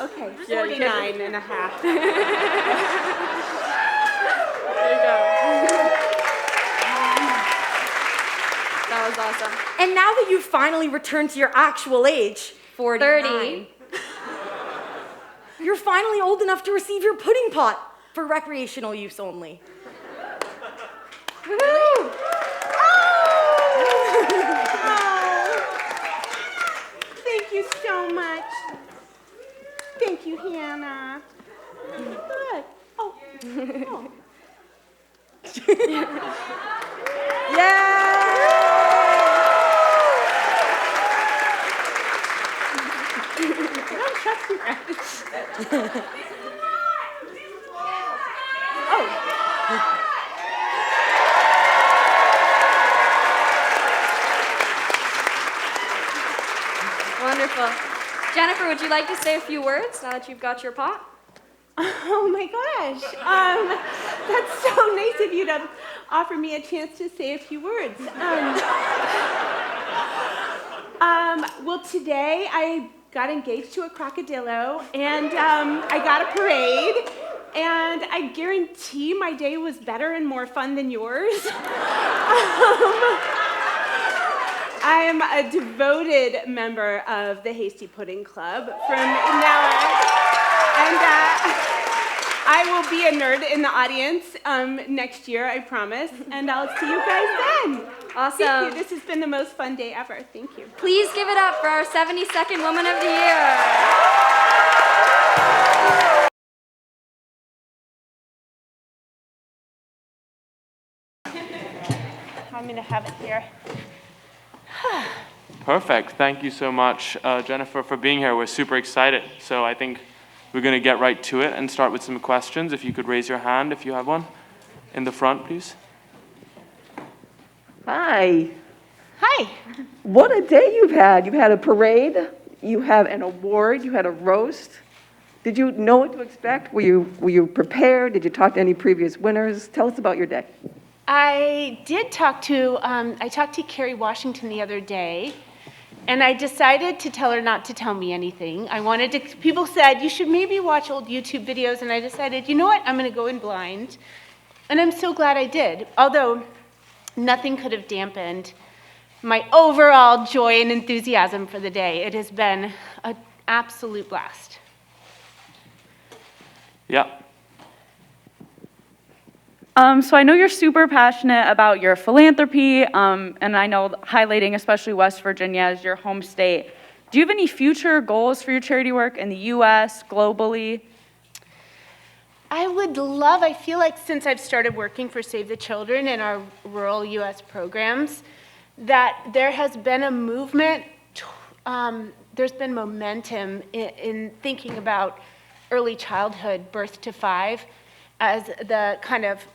Okay, 49 and a half. There you go. That was awesome. And now that you've finally returned to your actual age, 30. You're finally old enough to receive your pudding pot for recreational use only. Woo! Thank you so much. Thank you, Hannah. Good. Oh. Oh. I don't trust you guys. Oh. Wonderful. Jennifer, would you like to say a few words now that you've got your pot? Oh my gosh. That's so nice of you to offer me a chance to say a few words. Well, today I got engaged to a crocodilo, and I got a parade, and I guarantee my day was better and more fun than yours. I'm a devoted member of the Hasty Pudding Club from now on, and I will be a nerd in the audience next year, I promise, and I'll see you guys then. Awesome. Thank you. This has been the most fun day ever. Thank you. Please give it up for our 72nd Woman of the Year. I'm going to have it here. Perfect. Thank you so much, Jennifer, for being here. We're super excited. So I think we're going to get right to it and start with some questions. If you could raise your hand if you have one. In the front, please. Hi. Hi. What a day you've had. You've had a parade, you have an award, you had a roast. Did you know what to expect? Were you prepared? Did you talk to any previous winners? Tell us about your day. I did talk to, Carrie Washington the other day, and I decided to tell her not to tell me anything. People said, you should maybe watch old YouTube videos, and I decided, you know what, I'm gonna go in blind. And I'm so glad I did, although nothing could have dampened my overall joy and enthusiasm for the day. It has been an absolute blast. Yeah. So I know you're super passionate about your philanthropy, and I know highlighting especially West Virginia as your home state. Do you have any future goals for your charity work in the U.S., globally? I feel like since I've started working for Save the Children in our rural U.S. programs, that there has been a movement, there's been momentum in thinking about early childhood, birth to 5, as the kind of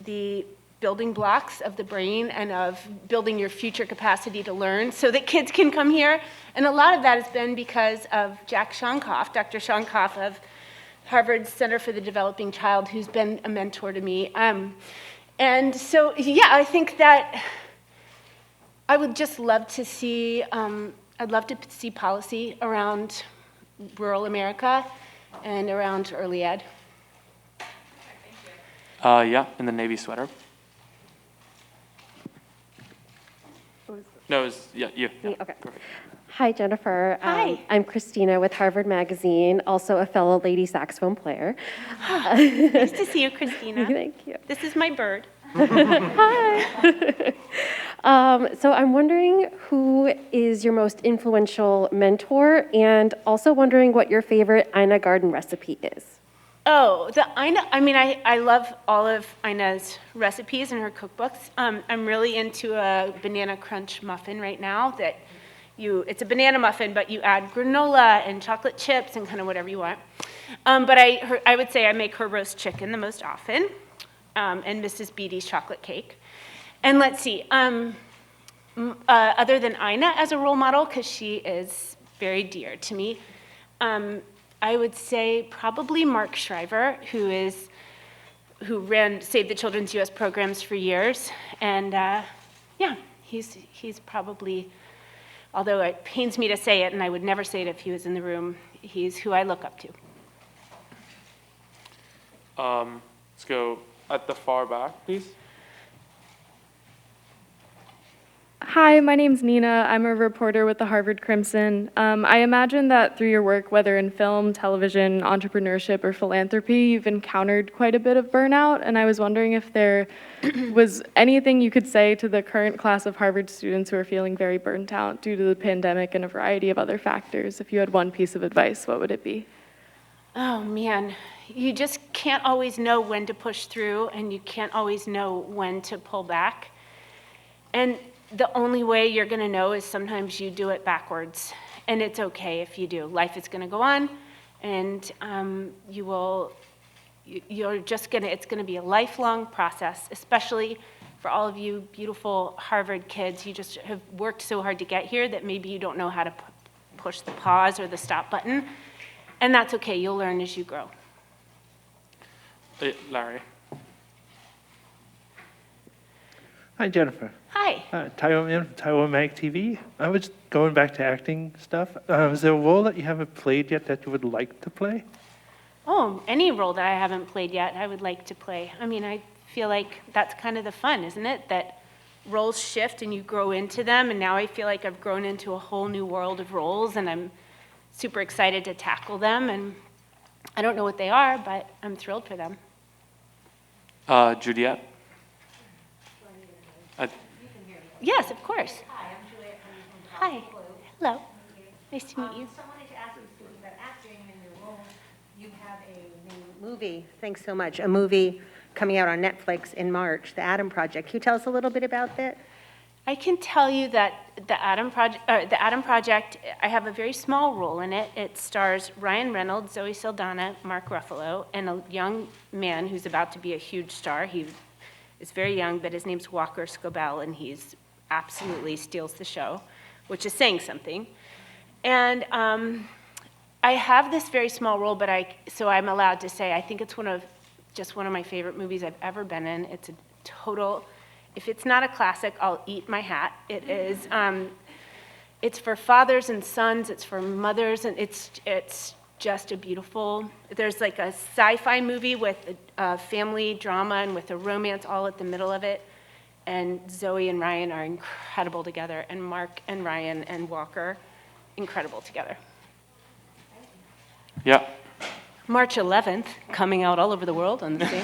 the building blocks of the brain and of building your future capacity to learn so that kids can come here. And a lot of that has been because of Jack Shonkoff, Dr. Shonkoff of Harvard Center for the Developing Child, who's been a mentor to me. And so, yeah, I think that I would just love to see, I'd love to see policy around rural America and around early ed. Yeah, in the navy sweater. No, it was, yeah, you. Yeah, okay. Perfect. Hi, Jennifer. Hi. I'm Christina with Harvard Magazine, also a fellow lady saxophone player. Nice to see you, Christina. Thank you. This is my bird. Hi. So I'm wondering who is your most influential mentor, and also wondering what your favorite Ina Garden recipe is. Oh, the Ina, I love all of Ina's recipes and her cookbooks. I'm really into a banana crunch muffin right now that it's a banana muffin, but you add granola and chocolate chips and kind of whatever you want. But I would say I make her roast chicken the most often, and Mrs. Beatty's chocolate cake. And let's see, other than Ina as a role model, because she is very dear to me, I would say probably Mark Shriver, who ran Save the Children's U.S. programs for years. And yeah, he's probably, although it pains me to say it, and I would never say it if he was in the room, he's who I look up to. Let's go at the far back, please. Hi, my name's Nina. I'm a reporter with the Harvard Crimson. I imagine that through your work, whether in film, television, entrepreneurship, or philanthropy, you've encountered quite a bit of burnout, and I was wondering if there was anything you could say to the current class of Harvard students who are feeling very burnt out due to the pandemic and a variety of other factors. If you had one piece of advice, what would it be? Oh, man. You just can't always know when to push through, and you can't always know when to pull back. And the only way you're going to know is sometimes you do it backwards, and it's okay if you do. Life is going to go on, and it's going to be a lifelong process, especially for all of you beautiful Harvard kids. You just have worked so hard to get here that maybe you don't know how to push the pause or the stop button, and that's okay. You'll learn as you grow. Larry. Hi, Jennifer. Hi. Tyro Man, Tyro Mag TV. I was going back to acting stuff. Is there a role that you haven't played yet that you would like to play? Oh, any role that I haven't played yet, I would like to play. I mean, I feel like that's kind of the fun, isn't it? That roles shift and you grow into them, and now I feel like I've grown into a whole new world of roles, and I'm super excited to tackle them, and I don't know what they are, but I'm thrilled for them. Juliet. Yes, of course. Hi, I'm Juliet. Hi. Hello. Nice to meet you. So I wanted to ask you, speaking about acting and your role, you have a new movie, thanks so much, a movie coming out on Netflix in March, The Adam Project. Can you tell us a little bit about that? I can tell you that the Adam Project, I have a very small role in it. It stars Ryan Reynolds, Zoe Saldana, Mark Ruffalo, and a young man who's about to be a huge star. He is very young, but his name's Walker Scobell, and he's absolutely steals the show, which is saying something. And I have this very small role, but so I'm allowed to say I think it's one of my favorite movies I've ever been in. It's a total, if it's not a classic, I'll eat my hat. It is, it's for fathers and sons, it's for mothers, and it's just a beautiful, there's like a sci-fi movie with a family drama and with a romance all at the middle of it. and Zoe and Ryan are incredible together, and Mark and Ryan and Walker, incredible together. Yeah. March 11th, coming out all over the world on the same.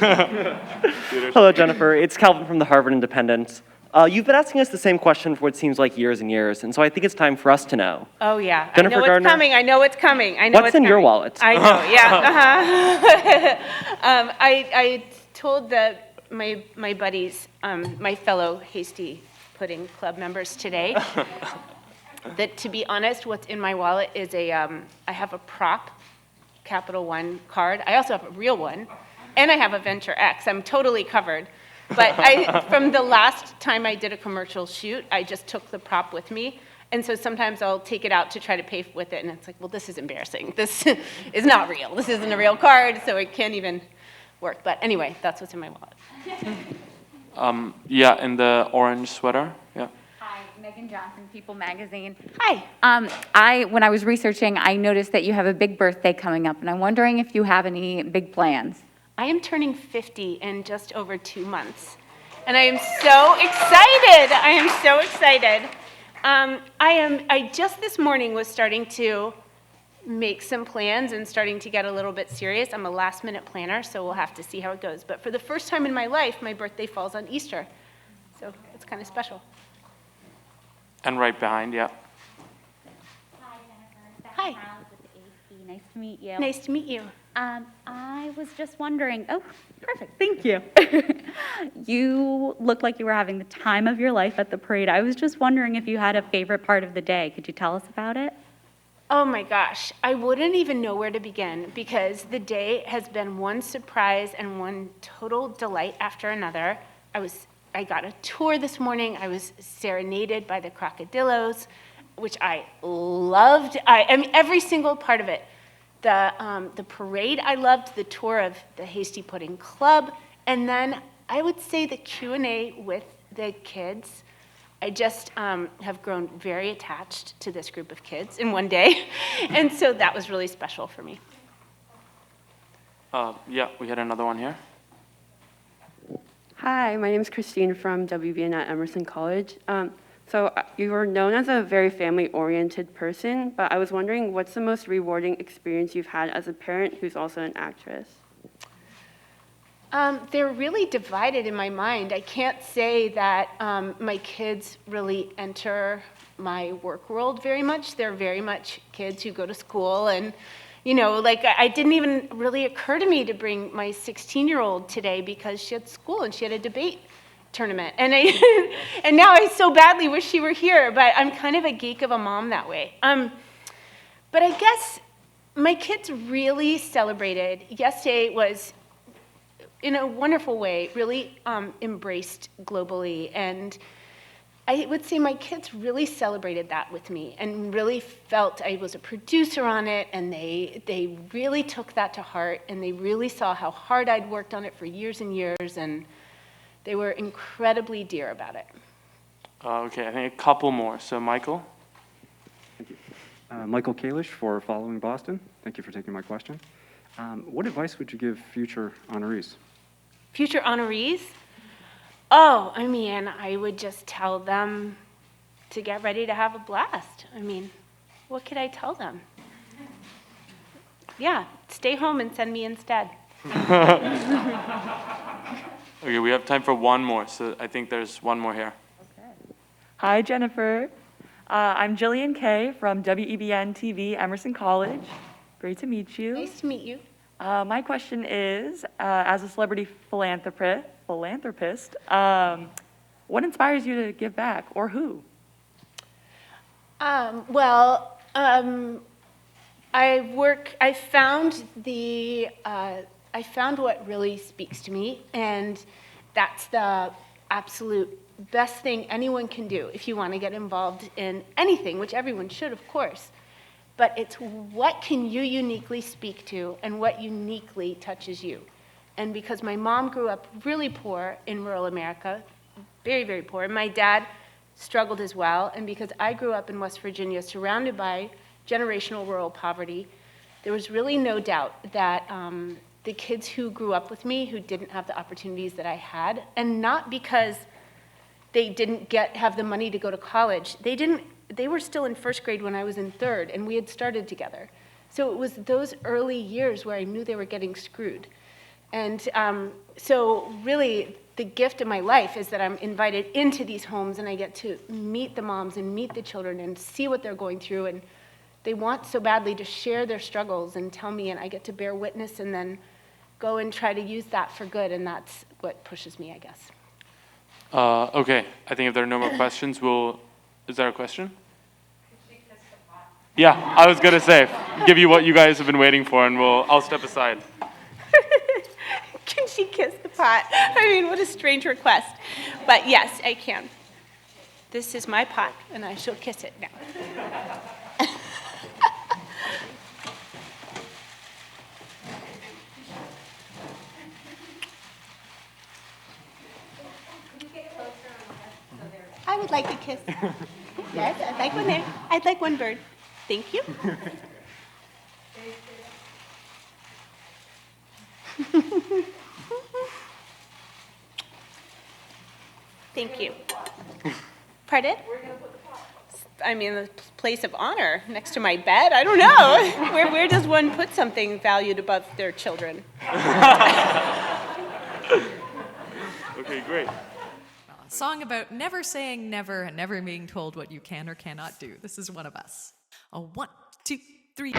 Hello, Jennifer. It's Calvin from the Harvard Independent. You've been asking us the same question for what seems like years and years, and so I think it's time for us to know. Oh, yeah. Jennifer I know Gardner, it's coming. I know it's coming. I know what's it's in your coming. wallet? I know, yeah. I told my buddies, my fellow Hasty Pudding Club members today, that to be honest, what's in my wallet is I have a prop Capital One card. I also have a real one, and I have a Venture X. I'm totally covered. But from the last time I did a commercial shoot, I just took the prop with me. And so sometimes I'll take it out to try to pay with it, and it's like, well, this is embarrassing. This is not real. This isn't a real card, so it can't even work. But anyway, that's what's in my wallet. Yeah, in the orange sweater. Yeah. Hi, Megan Johnson, People Magazine. Hi. When I was researching, I noticed that you have a big birthday coming up, and I'm wondering if you have any big plans. I am turning 50 in just over 2 months, and I am so excited. I am so excited. I just this morning was starting to make some plans and starting to get a little bit serious. I'm a last-minute planner, so we'll have to see how it goes. But for the first time in my life, my birthday falls on Easter, so it's kind of special. And right behind, yeah. Hi. Nice to meet you. Nice to meet you. I was just wondering, oh, perfect, thank you. You looked like you were having the time of your life at the parade. I was just wondering if you had a favorite part of the day. Could you tell us about it? Oh my gosh, I wouldn't even know where to begin because the day has been one surprise and one total delight after another. I got a tour this morning. I was serenaded by the crocodillos, which I loved. I mean, every single part of it. The parade I loved, the tour of the Hasty Pudding Club, and then I would say the Q&A with the kids. I just have grown very attached to this group of kids in one day, and so that was really special for me. Yeah, we had another one here. Hi, my name is Christine from WBN at Emerson College. So you were known as a very family-oriented person, but I was wondering what's the most rewarding experience you've had as a parent who's also an actress? They're really divided in my mind. I can't say that my kids really enter my work world very much. They're very much kids who go to school and, you know, like I didn't even really occur to me to bring my 16-year-old today because she had school and she had a debate tournament. And and now I so badly wish she were here, but I'm kind of a geek of a mom that way. But I guess my kids really celebrated. Yesterday was, in a wonderful way, really embraced globally. And I would say my kids really celebrated that with me and really felt I was a producer on it, and they really took that to heart, and they really saw how hard I'd worked on it for years and years, and they were incredibly dear about it. Okay, I think a couple more. So Michael? Thank you. Michael Kalish for Following Boston. Thank you for taking my question. What advice would you give future honorees? Future honorees? Oh, I mean, I would just tell them to get ready to have a blast. I mean, what could I tell them? Yeah, stay home and send me instead. Okay, we have time for one more, so I think there's one more here. Hi, Jennifer. I'm Jillian Kay from WEBN TV, Emerson College. Great to meet you. Nice to meet you. My question is, as a celebrity philanthropist, what inspires you to give back, or who? I found what really speaks to me, and that's the absolute best thing anyone can do if you want to get involved in anything, which everyone should, of course. But it's what can you uniquely speak to and what uniquely touches you. And because my mom grew up really poor in rural America, very, very poor, and my dad struggled as well, and because I grew up in West Virginia surrounded by generational rural poverty, there was really no doubt that the kids who grew up with me who didn't have the opportunities that I had, and not because they didn't have the money to go to college. They were still in first grade when I was in third, and we had started together. So it was those early years where I knew they were getting screwed. And so really, the gift of my life is that I'm invited into these homes and I get to meet the moms and meet the children and see what they're going through. And they want so badly to share their struggles and tell me, and I get to bear witness and then go and try to use that for good. And that's what pushes me, I guess. Okay, I think if there are no more questions, is there a question? Yeah, I was gonna say, give you what you guys have been waiting for, and I'll step aside. Can she kiss the pot? I mean, what a strange request. But yes, I can. This is my pot, and I shall kiss it now. I would like a kiss. Yes, I'd like one there. I'd like one bird. Thank you. Thank you. Pardon? I mean, the place of honor next to my bed. I don't know. Where does one put something valued above their children? Okay, great. A song about never saying never and never being told what you can or cannot do. This is one of us. A 1, 2, 3.